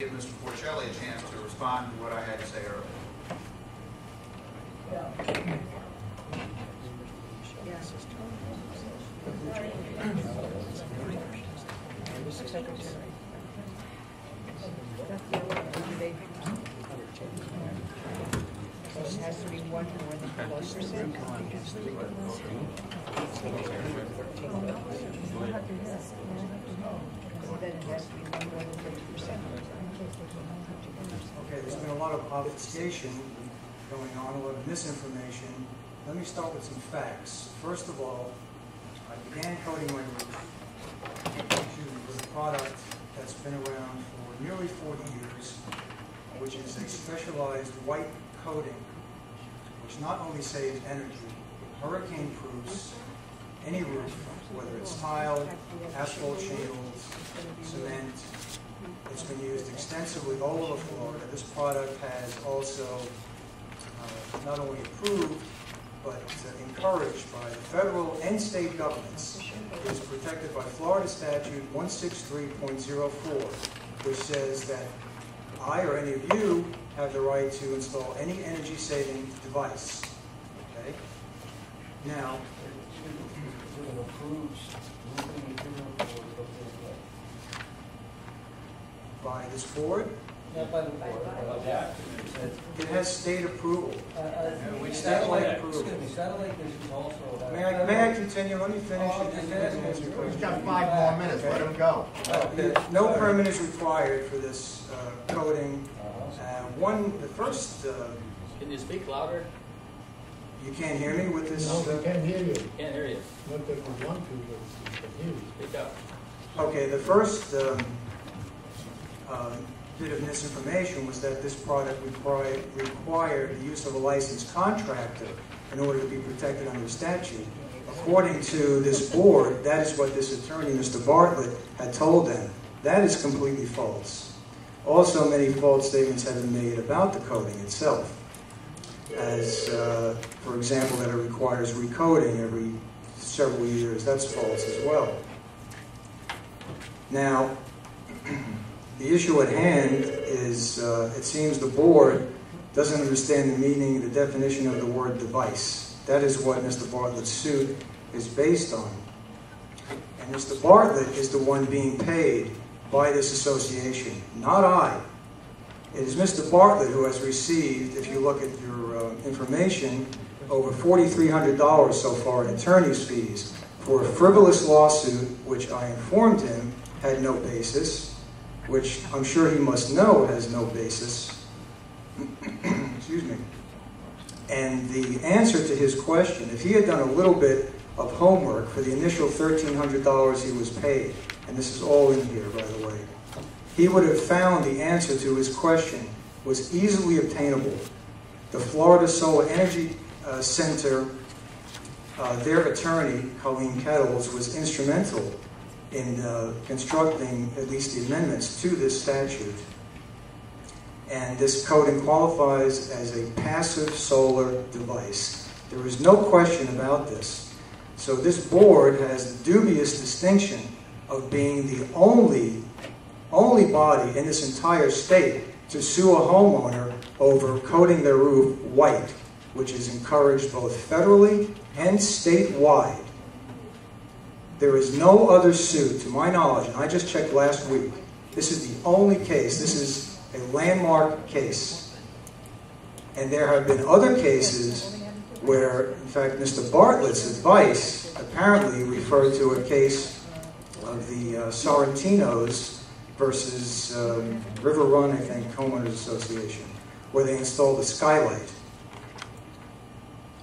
give Mr. Porcelli a chance to respond to what I had to say earlier. It has to be one more than 12%. Then it has to be one more than 50%. Okay, there's been a lot of obfuscation going on, a lot of misinformation. Let me start with some facts. First of all, I began coating my roof with a product that's been around for nearly 40 years, which is a specialized white coating, which not only saves energy, hurricane proofs any roof, whether it's tile, asphalt shingles, cement. It's been used extensively all over Florida. This product has also not only approved, but encouraged by the federal and state governments. It is protected by Florida Statute 163.04, which says that I or any of you have the right to install any energy-saving device. Okay? Now, by this board, Not by the board, it has state approval. satellite approval. Excuse me, satellite is also. May I continue? Let me finish. He's got 5 more minutes, let him go. No permit is required for this coating. The first, Can you speak louder? you can't hear me with this? No, we can't hear you. Can't hear you. Not that we want to, but we can hear you. Speak up. Okay, the first bit of misinformation was that this product required the use of a licensed contractor in order to be protected under statute. According to this board, that is what this attorney, Mr. Bartlett, had told them. That is completely false. Also, many false statements have been made about the coating itself. As, for example, that it requires recoating every several years. That's false as well. Now, the issue at hand is, it seems the board doesn't understand the meaning, the definition of the word device. That is what Mr. Bartlett's suit is based on. And Mr. Bartlett is the one being paid by this association, not I. It is Mr. Bartlett who has received, if you look at your information, over $4,300 so far in attorney's fees for a frivolous lawsuit, which I informed him had no basis, which I'm sure he must know has no basis. Excuse me. And the answer to his question, if he had done a little bit of homework for the initial $1,300 he was paid, and this is all in here, by the way, he would have found the answer to his question was easily obtainable. The Florida Solar Energy Center, their attorney, Colleen Kettles, was instrumental in constructing at least the amendments to this statute. And this coating qualifies as a passive solar device. There is no question about this. So this board has the dubious distinction of being the only body in this entire state to sue a homeowner over coating their roof white, which is encouraged both federally and statewide. There is no other suit, to my knowledge, and I just checked last week. This is the only case. This is a landmark case. And there have been other cases where, in fact, Mr. Bartlett's advice apparently referred to a case of the Sorrentinos versus River Run, I think, Homeowners Association, where they installed a skylight.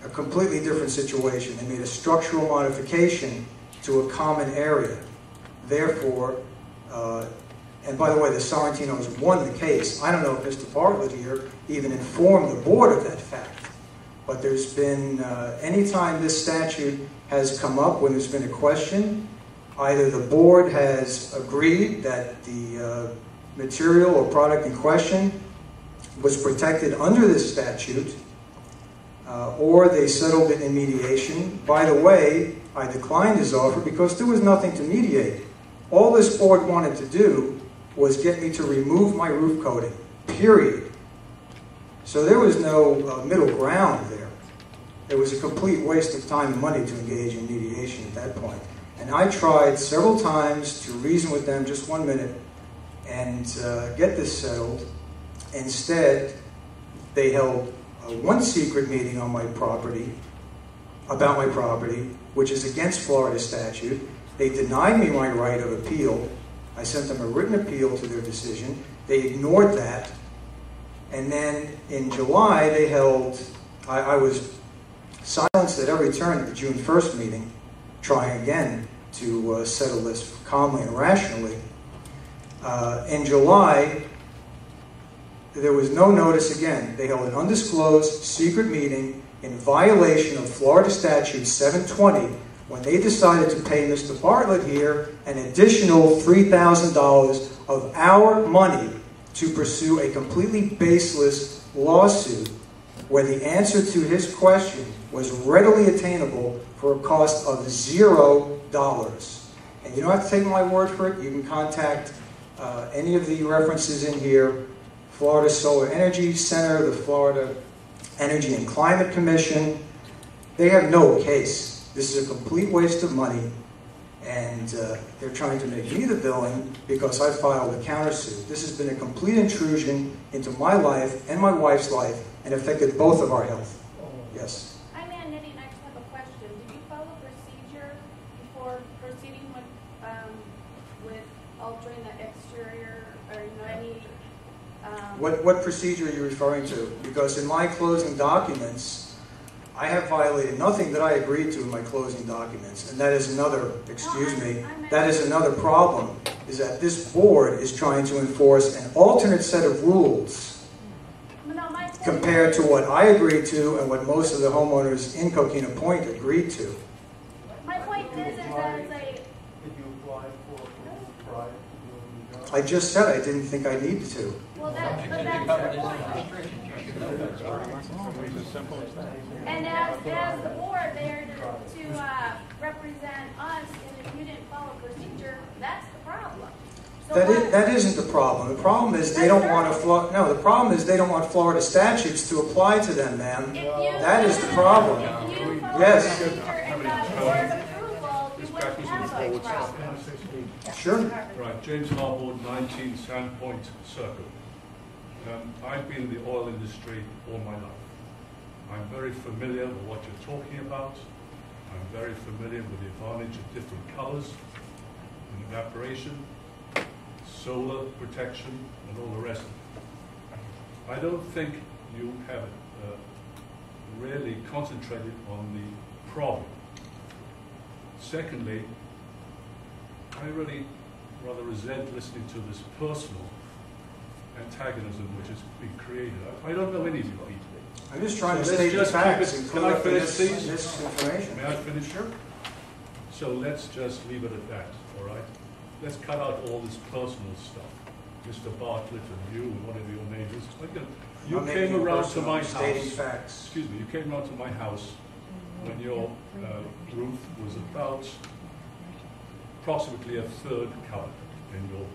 A completely different situation. They made a structural modification to a common area. Therefore, and by the way, the Sorrentinos won the case. I don't know if Mr. Bartlett here even informed the board of that fact. But there's been, anytime this statute has come up when there's been a question, either the board has agreed that the material or product in question was protected under this statute, or they settled it in mediation. By the way, I declined his offer because there was nothing to mediate. All this board wanted to do was get me to remove my roof coating, period. So there was no middle ground there. It was a complete waste of time and money to engage in mediation at that point. And I tried several times to reason with them, just 1 minute, and get this settled. Instead, they held one secret meeting on my property, about my property, which is against Florida statute. They denied me my right of appeal. I sent them a written appeal to their decision. They ignored that. And then in July, they held, I was silenced at every turn at the June 1st meeting, trying again to settle this calmly and rationally. In July, there was no notice again. They held an undisclosed secret meeting in violation of Florida Statute 720 when they decided to pay Mr. Bartlett here an additional $3,000 of our money to pursue a completely baseless lawsuit where the answer to his question was readily attainable for a cost of $0. And you don't have to take my word for it. You can contact any of the references in here, Florida Solar Energy Center, the Florida Energy and Climate Commission. They have no case. This is a complete waste of money, and they're trying to make me the villain because I filed a countersuit. This has been a complete intrusion into my life and my wife's life and affected both of our health. Yes. I'm Ann Nitty, and I just have a question. Did you follow procedure before proceeding with altering the exterior, or any? What procedure are you referring to? Because in my closing documents, I have violated nothing that I agreed to in my closing documents, and that is another, that is another problem, is that this board is trying to enforce an alternate set of rules compared to what I agreed to and what most of the homeowners in Coquina Point agreed to. My point is that it's like... Did you apply for prior to doing the job? I just said I didn't think I needed to. Well, that's the point. And as the board there to represent us, and if you didn't follow procedure, that's the problem. So That isn't the problem. The problem is they don't want to. No, the problem is they don't want Florida statutes to apply to them, ma'am. That is the problem. If you follow Yes. procedure and got board approval, you wouldn't have a problem. Sure. Right, James Harbour, 19 Sandpoint Circle. I've been in the oil industry all my life. I'm very familiar with what you're talking about. I'm very familiar with the advantage of different colors in evaporation, solar protection, and all the rest of it. I don't think you have really concentrated on the problem. Secondly, I really rather resent listening to this personal antagonism which is being created. I don't know any of you people. I'm just trying to So state the let's just facts keep and it- clear can I up finish, this please? information. May I finish here? So let's just leave it at that, all right? Let's cut out all this personal stuff. Mr. Bartlett and you and whatever your name is. You I'm came making around to personal, my I'm stating house. facts. Excuse me, you came around to my house when your roof was about approximately a third covered in your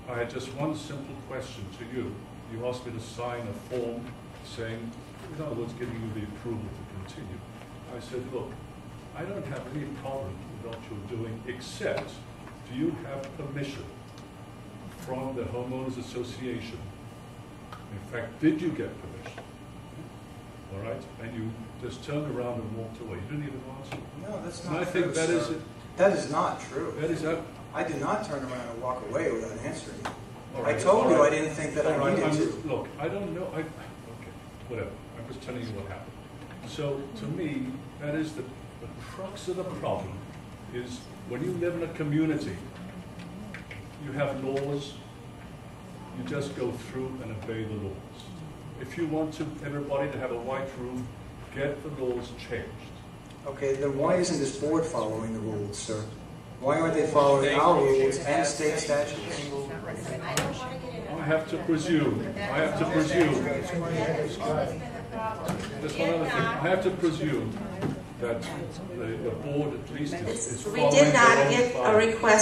I had just one simple question to you. You asked me to sign a form saying, in other words, giving you the approval to continue. I said, look, I don't have any problem with what you're doing, except do you have permission from the Homeowners Association? In fact, did you get permission? All right? And you just turned around and walked away. You didn't even answer. No, that's And not I true, think that sir. is it. That is not true. That is that. I did not turn around and walk away without answering you. All I right, told all you right. I didn't think that All I right, needed to. Look, I don't know. Okay, whatever. I'm just telling you what happened. So, to me, that is the crux of the problem, is when you live in a community, you have laws, you just go through and obey the laws. If you want everybody to have a white room, get the laws changed. Okay, then why isn't this board following the rules, sir? Why aren't they following our rules and state statutes? I have to presume. Just one other thing. I have to presume that the board at least is We following did not their own get a bylaws. request